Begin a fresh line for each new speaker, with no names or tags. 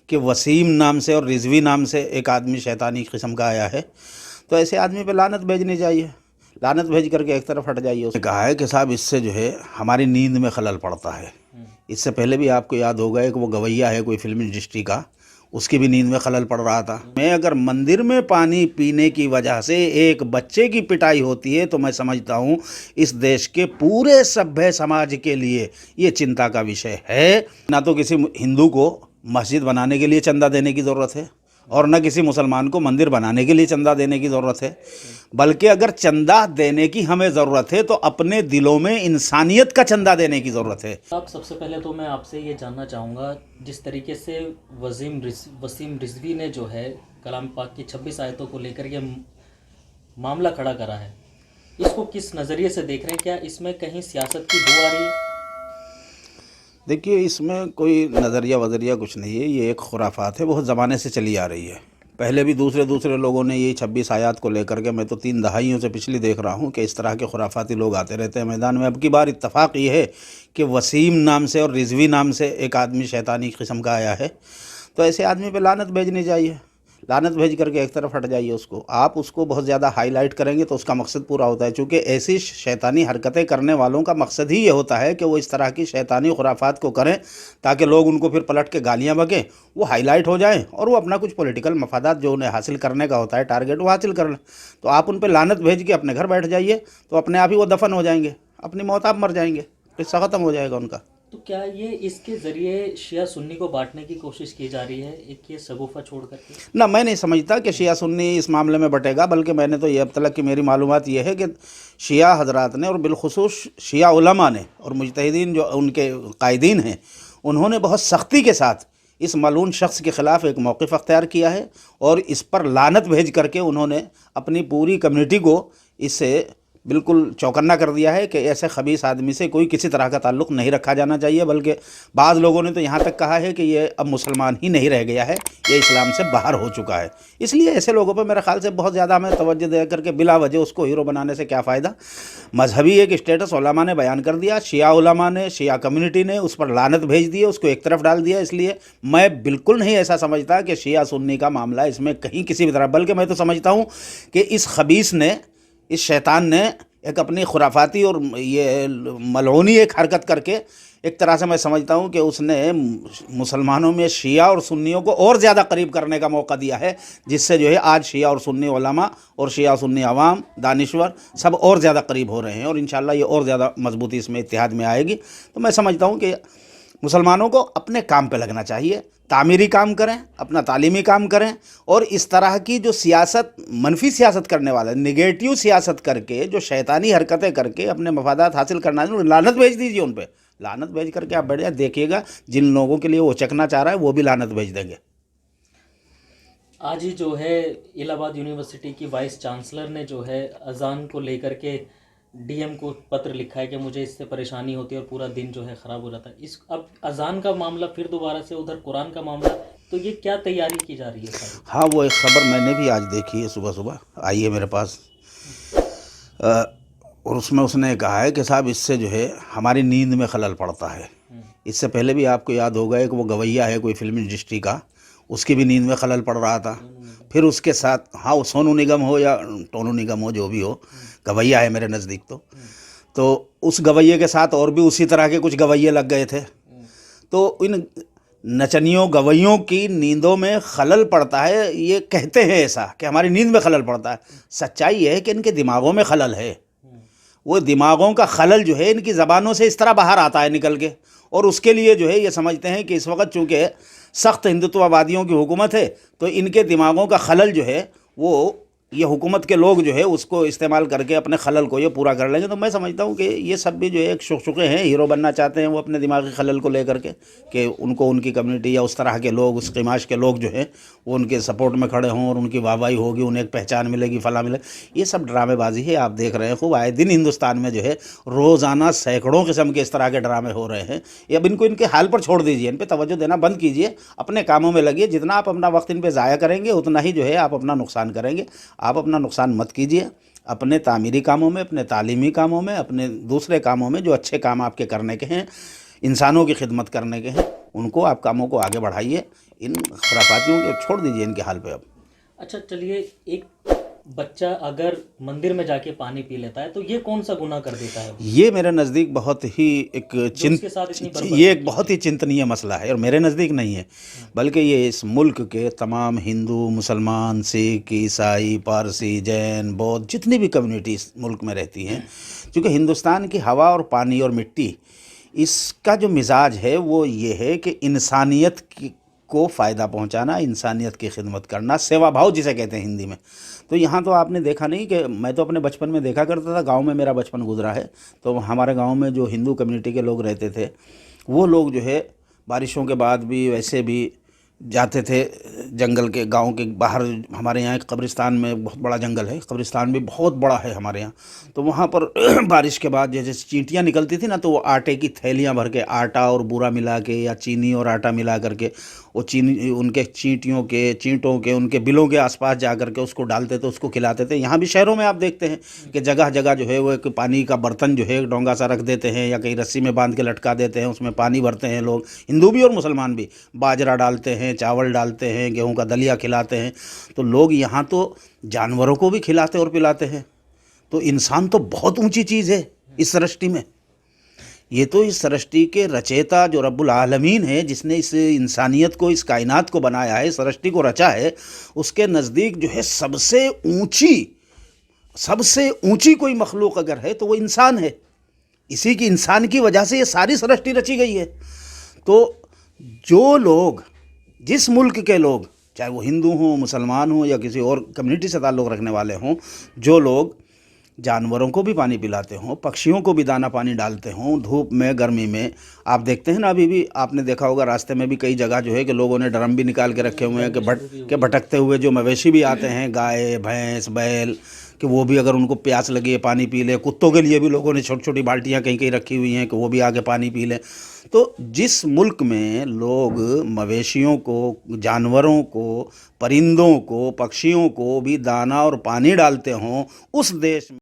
کہ وسیم نام سے اور رضوی نام سے ایک آدمی شیطانی قسم کا آیا ہے، تو ایسے آدمی پہ لعنت بھیجنی چاہیے، لعنت بھیج کر کے ایک طرف ہٹ جائیے۔ اس نے کہا ہے کہ صاحب اس سے جو ہے ہماری نیند میں خلل پڑتا ہے۔ اس سے پہلے بھی آپ کو یاد ہوگا کہ وہ گویا ہے کوئی فلم انڈسٹری کا، اس کی بھی نیند میں خلل پڑ رہا تھا۔ میں اگر مندر میں پانی پینے کی وجہ سے ایک بچے کی پٹائی ہوتی ہے تو میں سمجھتا ہوں اس دیش کے پورے سبھے سماج کے لیے یہ چنتا کا وشے ہے۔ نہ تو کسی ہندو کو مسجد بنانے کے لیے چندہ دینے کی ضرورت ہے اور نہ کسی مسلمان کو مندر بنانے کے لیے چندہ دینے کی ضرورت ہے، بلکہ اگر چندہ دینے کی ہمیں ضرورت ہے تو اپنے دلوں میں انسانیت کا چندہ دینے کی ضرورت ہے۔
اب سب سے پہلے تو میں آپ سے یہ جاننا چاہوں گا، جس طریقے سے وسیم رضوی نے جو ہے کلام پاک کی 26 آیتوں کو لے کر یہ معاملہ کھڑا کرا ہے، اس کو کس نظریے سے دیکھ رہے ہیں؟ کیا اس میں کہیں سیاست کی بو آ رہی ہے؟
دیکھیے اس میں کوئی نظریہ کچھ نہیں ہے، یہ ایک خرافات ہے، بہت زمانے سے چلی آ رہی ہے۔ پہلے بھی دوسرے لوگوں نے یہ 26 آیات کو لے کر کے، میں تو 3 دہائیوں سے پچھلی دیکھ رہا ہوں کہ اس طرح کے خرافاتی لوگ آتے رہتے ہیں میدان میں۔ اب کی بار اتفاق یہ ہے کہ وسیم نام سے اور رضوی نام سے ایک آدمی شیطانی قسم کا آیا ہے، تو ایسے آدمی پہ لعنت بھیجنی چاہیے، لعنت بھیج کر کے ایک طرف ہٹ جائیے۔ آپ اس کو بہت زیادہ ہائی لائٹ کریں گے تو اس کا مقصد پورا ہوتا ہے، چونکہ ایسی شیطانی حرکتیں کرنے والوں کا مقصد ہی یہ ہوتا ہے کہ وہ اس طرح کی شیطانی خرافات کو کریں تاکہ لوگ ان کو پھر پلٹ کے گالیاں بکیں، وہ ہائی لائٹ ہو جائیں اور وہ اپنا کچھ پولیٹیکل مفادات جو انہیں حاصل کرنے کا ہوتا ہے ٹارگیٹ، وہ حاصل کر لیں۔ تو آپ ان پہ لعنت بھیج کے اپنے گھر بیٹھ جائیے تو اپنے آپ ہی وہ دفن ہو جائیں گے، اپنی موت آپ مر جائیں گے، قصہ ختم ہو جائے گا ان کا۔
تو کیا یہ اس کے ذریعے شیعہ سنی کو بانٹنے کی کوشش کی جا رہی ہے، ایک یہ شگوفہ چھوڑ کر کے؟
نہ، میں نہیں سمجھتا کہ شیعہ سنی اس معاملے میں بٹے گا، بلکہ میں نے تو یہ اب تک کی میری معلومات یہ ہے کہ شیعہ حضرات نے اور بالخصوص شیعہ علماء نے اور مجتہدین جو ان کے قائدین ہیں، انہوں نے بہت سختی کے ساتھ اس ملعون شخص کے خلاف ایک موقف اختیار کیا ہے اور اس پر لعنت بھیج کر کے انہوں نے اپنی پوری کمیونٹی کو اس سے بالکل چوکنا کر دیا ہے کہ ایسے خبیث آدمی سے کوئی کسی طرح کا تعلق نہیں رکھا جانا چاہیے، بلکہ بعض لوگوں نے تو یہاں تک کہا ہے کہ یہ اب مسلمان ہی نہیں رہ گیا ہے، یہ اسلام سے باہر ہو چکا ہے۔ اس لیے ایسے لوگوں پہ میرے خیال سے بہت زیادہ ہمیں توجہ دے کر کے بلا وجہ اس کو ہیرو بنانے سے کیا فائدہ۔ مذہبی ایک اسٹیٹس علماء نے بیان کر دیا، شیعہ علماء نے، شیعہ کمیونٹی نے اس پر لعنت بھیج دی، اس کو ایک طرف ڈال دیا۔ اس لیے میں بالکل نہیں ایسا سمجھتا کہ شیعہ سنی کا معاملہ اس میں کہیں کسی بھی طرح، بلکہ میں تو سمجھتا ہوں کہ اس خبیث نے، اس شیطان نے ایک اپنی خرافاتی اور یہ ملعونی ایک حرکت کر کے ایک طرح سے میں سمجھتا ہوں کہ اس نے مسلمانوں میں شیعہ اور سنیوں کو اور زیادہ قریب کرنے کا موقع دیا ہے، جس سے جو ہے آج شیعہ اور سنی علماء اور شیعہ سنی عوام، دانشور سب اور زیادہ قریب ہو رہے ہیں، اور انشاءاللہ یہ اور زیادہ مضبوطی اس میں اتحاد میں آئے گی۔ تو میں سمجھتا ہوں کہ مسلمانوں کو اپنے کام پہ لگنا چاہیے، تعمیری کام کریں، اپنا تعلیمی کام کریں، اور اس طرح کی جو سیاست، منفی سیاست کرنے والا، نگیٹیو سیاست کر کے، جو شیطانی حرکتیں کر کے اپنے مفادات حاصل کرنا ہے، لعنت بھیج دیجیے ان پہ، لعنت بھیج کر کے آپ بیٹھ جائیں، دیکھیے گا جن لوگوں کے لیے وہ چکنا چاہ رہا ہے وہ بھی لعنت بھیج دیں گے۔
آج ہی جو ہے الہ آباد یونیورسٹی کی وائس چانسلر نے جو ہے اذان کو لے کر کے ڈی ایم کو پتر لکھا ہے کہ مجھے اس سے پریشانی ہوتی ہے اور پورا دن جو ہے خراب ہو جاتا ہے۔ اب اذان کا معاملہ پھر دوبارہ سے ادھر قرآن کا معاملہ، تو یہ کیا تیاری کی جا رہی ہے ساری؟
ہاں، وہ ایک خبر میں نے بھی آج دیکھی ہے، صبح آئی ہے میرے پاس، اور اس میں اس نے کہا ہے کہ صاحب اس سے جو ہے ہماری نیند میں خلل پڑتا ہے۔ اس سے پہلے بھی آپ کو یاد ہوگا کہ وہ گویا ہے کوئی فلم انڈسٹری کا، اس کی بھی نیند میں خلل پڑ رہا تھا۔ پھر اس کے ساتھ، ہاں، وہ سونو نگم ہو یا ٹونو نگم ہو، جو بھی ہو، گویا ہے میرے نزدیک تو اس گویے کے ساتھ اور بھی اسی طرح کے کچھ گویے لگ گئے تھے۔ تو ان نچنیوں، گویوں کی نیندوں میں خلل پڑتا ہے، یہ کہتے ہیں ایسا کہ ہماری نیند میں خلل پڑتا ہے، سچائی یہ ہے کہ ان کے دماغوں میں خلل ہے۔ وہ دماغوں کا خلل جو ہے ان کی زبانوں سے اس طرح باہر آتا ہے نکل کے، اور اس کے لیے جو ہے یہ سمجھتے ہیں کہ اس وقت چونکہ سخت ہندوتوا وادیوں کی حکومت ہے تو ان کے دماغوں کا خلل جو ہے وہ یہ حکومت کے لوگ جو ہے اس کو استعمال کر کے اپنے خلل کو یہ پورا کر لیں گے۔ تو میں سمجھتا ہوں کہ یہ سب بھی جو ہے ایک شقشقے ہیں، ہیرو بننا چاہتے ہیں وہ اپنے دماغی خلل کو لے کر کے، کہ ان کو ان کی کمیونٹی یا اس طرح کے لوگ، اس قماش کے لوگ جو ہیں وہ ان کے سپورٹ میں کھڑے ہوں اور ان کی واہواہی ہوگی، انہیں ایک پہچان ملے گی، فلاں ملے۔ یہ سب ڈرامے بازی ہے، آپ دیکھ رہے ہیں خوب، آئے دن ہندوستان میں جو ہے روزانہ سینکڑوں قسم کے اس طرح کے ڈرامے ہو رہے ہیں۔ اب ان کو ان کے حال پر چھوڑ دیجیے، ان پہ توجہ دینا بند کیجیے، اپنے کاموں میں لگیے۔ جتنا آپ اپنا وقت ان پہ ضائع کریں گے اتنا ہی جو ہے آپ اپنا نقصان کریں گے۔ آپ اپنا نقصان مت کیجیے، اپنے تعمیری کاموں میں، اپنے تعلیمی کاموں میں، اپنے دوسرے کاموں میں جو اچھے کام آپ کے کرنے کے ہیں، انسانوں کی خدمت کرنے کے ہیں، ان کو آپ کاموں کو آگے بڑھائیے، ان خرافاتیوں کو چھوڑ دیجیے ان کے حال پہ اب۔
اچھا چلیے، ایک بچہ اگر مندر میں جا کے پانی پی لیتا ہے تو یہ کون سا گناہ کر دیتا ہے؟
یہ میرے نزدیک بہت ہی ایک
اس کے ساتھ اتنی بربری
یہ ایک بہت ہی چنتنیہ مسئلہ ہے، اور میرے نزدیک نہیں ہے، بلکہ یہ اس ملک کے تمام ہندو، مسلمان، سکھ، عیسائی، پارسی، جین، بودھ، جتنی بھی کمیونٹی اس ملک میں رہتی ہیں، کیونکہ ہندوستان کی ہوا اور پانی اور مٹی، اس کا جو مزاج ہے وہ یہ ہے کہ انسانیت کو فائدہ پہنچانا، انسانیت کی خدمت کرنا، سیوا بھاؤ جسے کہتے ہیں ہندی میں۔ تو یہاں تو آپ نے دیکھا نہیں کہ میں تو اپنے بچپن میں دیکھا کرتا تھا، گاؤں میں میرا بچپن گزرا ہے، تو ہمارے گاؤں میں جو ہندو کمیونٹی کے لوگ رہتے تھے وہ لوگ جو ہے بارشوں کے بعد بھی ویسے بھی جاتے تھے جنگل کے، گاؤں کے باہر۔ ہمارے یہاں ایک قبرستان میں بہت بڑا جنگل ہے، قبرستان بھی بہت بڑا ہے ہمارے یہاں، تو وہاں پر بارش کے بعد جیسے چینٹیاں نکلتی تھی نا، تو وہ آٹے کی تھیلیاں بھر کے، آٹا اور بورا ملا کے یا چینی اور آٹا ملا کر کے، وہ چینی ان کے چینٹوں کے ان کے بلوں کے آس پاس جا کر کے اس کو ڈالتے تھے، اس کو کھلاتے تھے۔ یہاں بھی شہروں میں آپ دیکھتے ہیں کہ جگہ جگہ جو ہے وہ ایک پانی کا برتن جو ہے ڈونگا سا رکھ دیتے ہیں، یا کہیں رسی میں باندھ کے لٹکا دیتے ہیں، اس میں پانی بھرتے ہیں لوگ، ہندو بھی اور مسلمان بھی، باجرہ ڈالتے ہیں، چاول ڈالتے ہیں، گیہوں کا دلیا کھلاتے ہیں۔ تو لوگ یہاں تو جانوروں کو بھی کھلاتے اور پلاتے ہیں۔ تو انسان تو بہت اونچی چیز ہے اس سرشٹی میں۔ یہ تو اس سرشٹی کے رچیتا جو رب العالمین ہے، جس نے اس انسانیت کو، اس کائنات کو بنایا ہے، سرشٹی کو رچا ہے، اس کے نزدیک جو ہے سب سے اونچی کوئی مخلوق اگر ہے تو وہ انسان ہے۔ اسی کی انسان کی وجہ سے یہ ساری سرشٹی رچی گئی ہے۔ تو جو لوگ، جس ملک کے لوگ، چاہے وہ ہندو ہوں، مسلمان ہوں، یا کسی اور کمیونٹی سے تعلق رکھنے والے ہوں، جو لوگ جانوروں کو بھی پانی پلاتے ہوں، پکشیوں کو بھی دانہ پانی ڈالتے ہوں، دھوپ میں، گرمی میں، آپ دیکھتے ہیں نا، ابھی بھی آپ نے دیکھا ہوگا راستے میں بھی کئی جگہ جو ہے کہ لوگوں نے ڈرم بھی نکال کے رکھے ہوئے ہیں کہ بھٹکتے ہوئے جو مویشی بھی آتے ہیں، گائے، بھینس، بیل، کہ وہ بھی اگر ان کو پیاس لگی ہے پانی پی لے۔ کتوں کے لیے بھی لوگوں نے چھوٹی چھوٹی بالٹیاں کہیں کہیں رکھی ہوئی ہیں کہ وہ بھی آ کے پانی پی لیں۔ تو جس ملک میں لوگ مویشیوں کو، جانوروں کو، پرندوں کو، پکشیوں کو بھی دانہ اور پانی ڈالتے ہوں، اس دیش میں